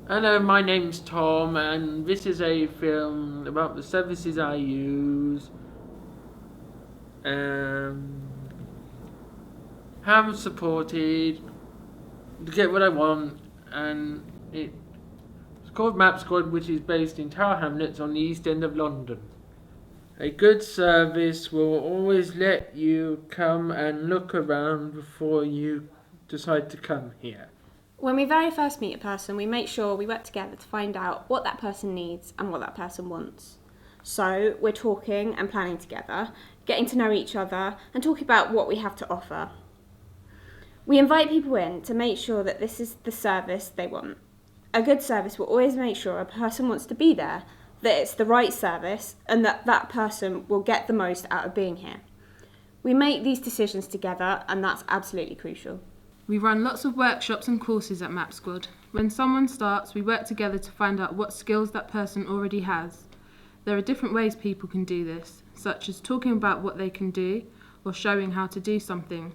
Hello, my name's Tom, and this is a film about the services I use, um, how I'm supported to get what I want, and it's called Map Squad, which is based in Tower Hamlets on the East End of London. A good service will always let you come and look around before you decide to come here. When we very first meet a person, we make sure we work together to find out what that person needs and what that person wants. So we're talking and planning together, getting to know each other and talking about what we have to offer. We invite people in to make sure that this is the service they want. A good service will always make sure a person wants to be there, that it's the right service and that that person will get the most out of being here. We make these decisions together and that's absolutely crucial. We run lots of workshops and courses at Map Squad. When someone starts, we work together to find out what skills that person already has. There are different ways people can do this, such as talking about what they can do or showing how to do something.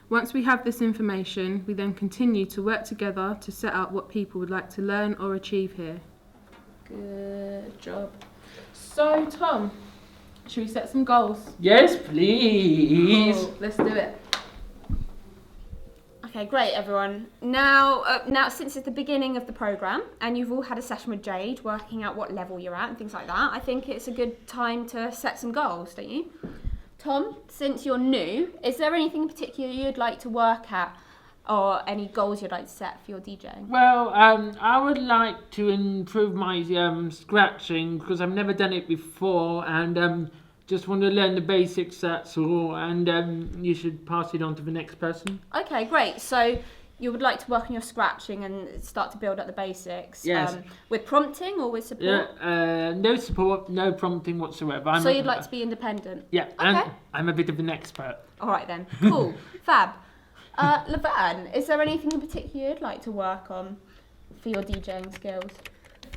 Once we have this information, we then continue to work together to set out what people would like to learn or achieve here. Good job. So, Tom, should we set some goals? Yes, please. Cool, let's do it. Okay, great, everyone. Now, since it's the beginning of the programme and you've all had a session with Jade working out what level you're at and things like that, I think it's a good time to set some goals, don't you? Tom, since you're new, is there anything in particular you'd like to work at or any goals you'd like to set for your DJing? Well, I would like to improve my scratching because I've never done it before, and just want to learn the basics. That's all, and you should pass it on to the next person. Okay, great. So you would like to work on your scratching and start to build up the basics. Yes. With prompting or with support? Yeah, no support, no prompting whatsoever. So you'd like to be independent? Yeah, Okay. and I'm a bit of an expert. All right then. Cool. Fab. Laverne, is there anything in particular you'd like to work on for your DJing skills?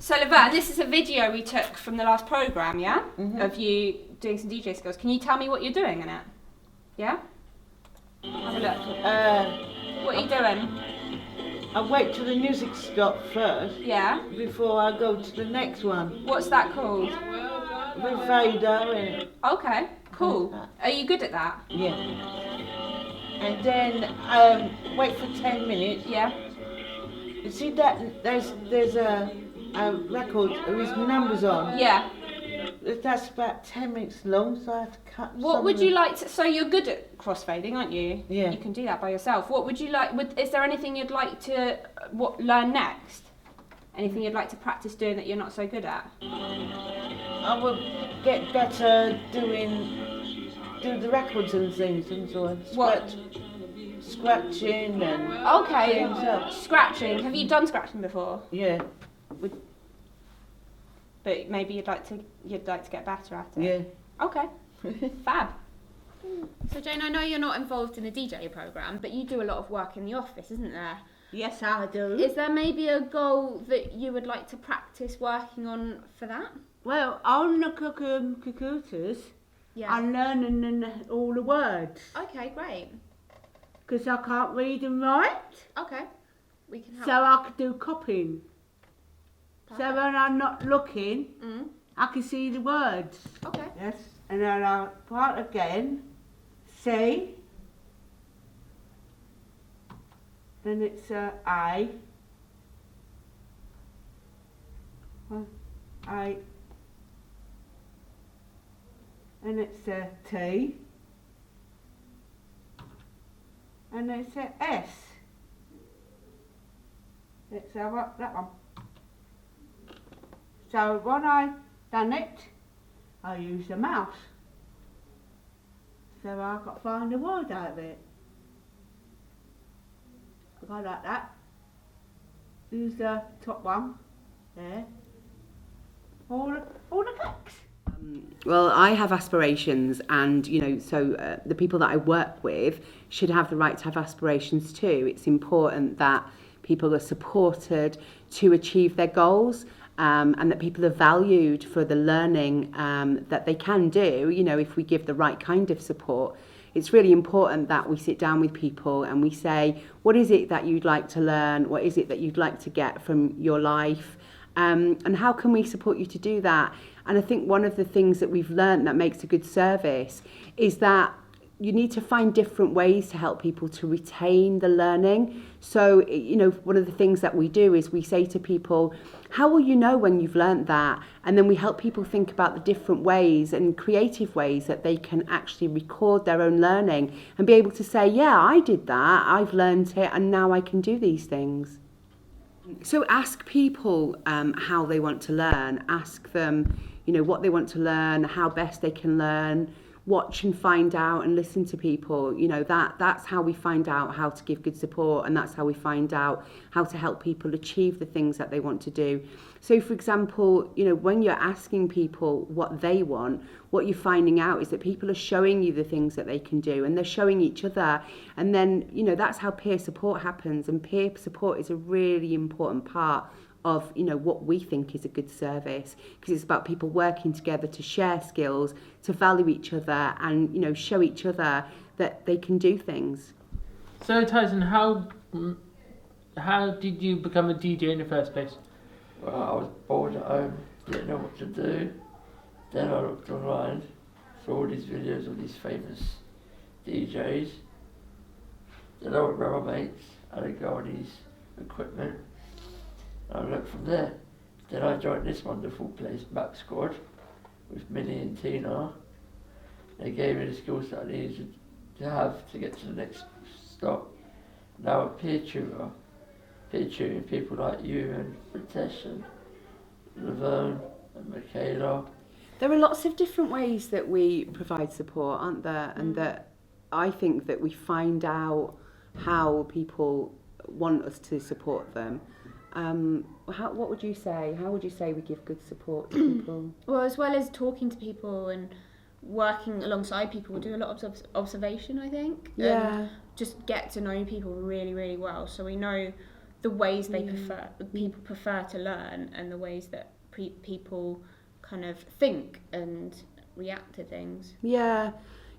So Laverne, this is a video we took from the last programme, yeah? Mm-hmm. Of you doing some DJ skills. Can you tell me what you're doing in it? Yeah? Have a look. What are you doing? I wait till the music stops first Yeah? before I go to the next one. What's that called? With Vader in it. Okay, cool. Are you good at that? Yeah. And then wait for 10 minutes. Yeah? You see that there's a record with numbers on. Yeah. That's about 10 minutes long, so I have to cut. What would you like to... So you're good at crossfading, aren't you? Yeah. You can do that by yourself. What would you like... Is there anything you'd like to learn next? Anything you'd like to practice doing that you're not so good at? I would get better do the records and things and so on. What? Scratching and Okay. things up. Scratching. Have you done scratching before? Yeah, But maybe you'd like to get better at it. yeah. Okay. Fab. So Jane, I know you're not involved in the DJ programme, but you do a lot of work in the office, isn't there? Yes, I do. Is there maybe a goal that you would like to practice working on for that? Well, on the computers, Yeah. I'm learning all the words Okay, great. because I can't read and write, Okay. We can help. so I can do copying. So Perfect. when I'm not looking, Mm. I can see the words. Okay. Yes, and then I'll start again. C. Then it's I. I. And it's T. And it's S. It's that one. So when I done it, I use the mouse. So I've got to find the word out of it. I go like that. Use the top one. There. All the clicks. Well, I have aspirations, and so the people that I work with should have the right to have aspirations too. It's important that people are supported to achieve their goals, and that people are valued for the learning that they can do. If we give the right kind of support, it's really important that we sit down with people and we say, what is it that you'd like to learn? What is it that you'd like to get from your life? And how can we support you to do that? And I think one of the things that we've learned that makes a good service is that you need to find different ways to help people to retain the learning. So, you know, one of the things that we do is we say to people, how will you know when you've learnt that? And then we help people think about the different ways and creative ways that they can actually record their own learning and be able to say, yeah, I did that, I've learnt it, and now I can do these things. So ask people how they want to learn. Ask them, you know, what they want to learn, how best they can learn. Watch and find out and listen to people. You know, that's how we find out how to give good support, and that's how we find out how to help people achieve the things that they want to do. So, for example, you know, when you're asking people what they want, what you're finding out is that people are showing you the things that they can do, and they're showing each other. And then, you know, that's how peer support happens. And peer support is a really important part of, you know, what we think is a good service, because it's about people working together to share skills, to value each other, and, you know, show each other that they can do things. So Tyson, how did you become a DJ in the first place? Well, I was bored at home, didn't know what to do. Then I looked online, saw all these videos of these famous DJs. Then I went around my mates, and I got all these equipment. I looked from there. Then I joined this wonderful place, Map Squad, with Minnie and Tina. They gave me the skills that I needed to have to get to the next stop. Now a peer tutoring people like you and Ritesh and Laverne and Michaela. There are lots of different ways that we provide support, aren't there? And that I think that we find out how people want us to support them. What would you say? How would you say we give good support to people? Well, as well as talking to people and working alongside people, we do a lot of observation, I think. Yeah. Just get to know people really, really well, so we know the ways people prefer to learn, and the ways that people kind of think and react to things.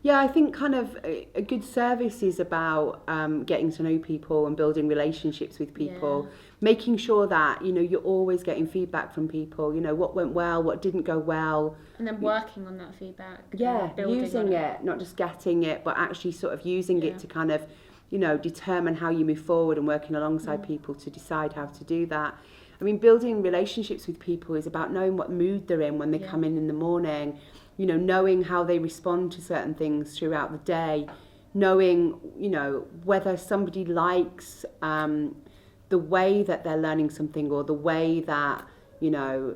Yeah, I think kind of a good service is about getting to know people and building relationships with people, making sure that, you know, you're always getting feedback from people, you know, what went well, what didn't go well. And then working on that feedback. Yeah, using it, not just getting it, but actually sort of using it to kind of, you know, determine how you move forward, and working alongside people to decide how to do that. I mean, building relationships with people is about knowing what mood they're in when they come in the morning, you know, knowing how they respond to certain things throughout the day, knowing, you know, whether somebody likes the way that they're learning something, or the way that, you know,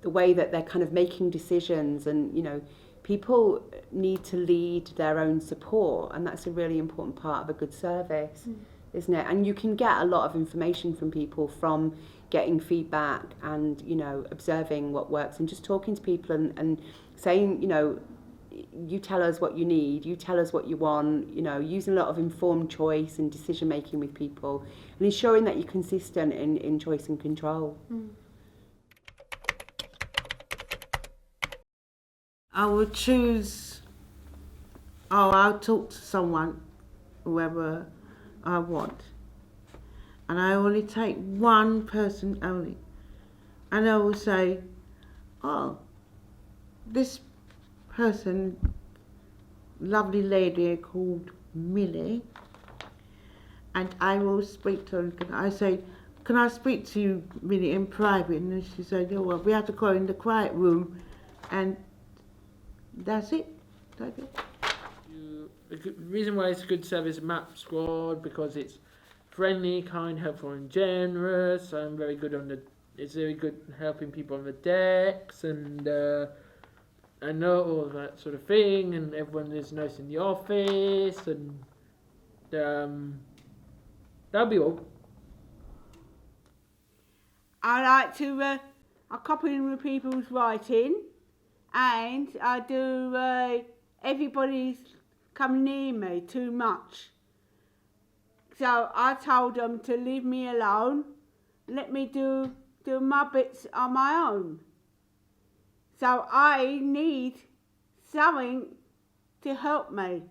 the way that they're kind of making decisions. And, you know, people need to lead their own support, and that's a really important part of a good service, isn't it? And you can get a lot of information from people from getting feedback and, you know, observing what works, and just talking to people and saying, you know, you tell us what you need, you tell us what you want, you know, using a lot of informed choice and decision making with people, and ensuring that you're consistent in choice and control. I would choose, I'll talk to someone, whoever I want. And I only take one person only. And I will say, oh, this person, lovely lady called Millie, and I will speak to her. I say, can I speak to you, Millie, in private? And she said, oh, well, we have to go in the quiet room, and that's it. That's it. The reason why it's a good service, Map Squad, because it's friendly, kind, helpful, and generous. I'm very good it's very good helping people on the decks, and I know all that sort of thing, and everyone is nice in the office, and that'll be all. I like to, I copy in with people's writing, and I do, everybody's come near me too much. So I told them to leave me alone, let me do my bits on my own. So I need something to help me.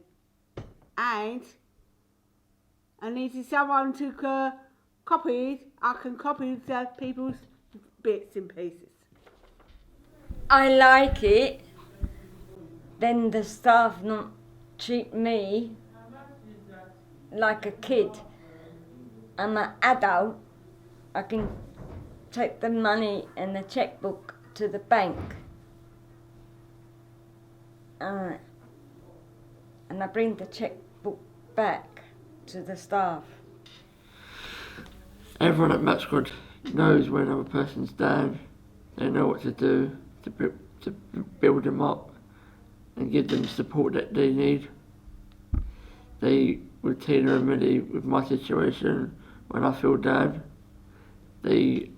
And I needed someone to copy. I can copy the people's bits and pieces. I like it. Then the staff not treat me like a kid. I'm an adult. I can take the money and the checkbook to the bank. And I bring the checkbook back to the staff. Everyone at Maps Squad knows when another person's down. They know what to do to build them up and give them the support that they need. They routinely remedy with my situation when I feel down. They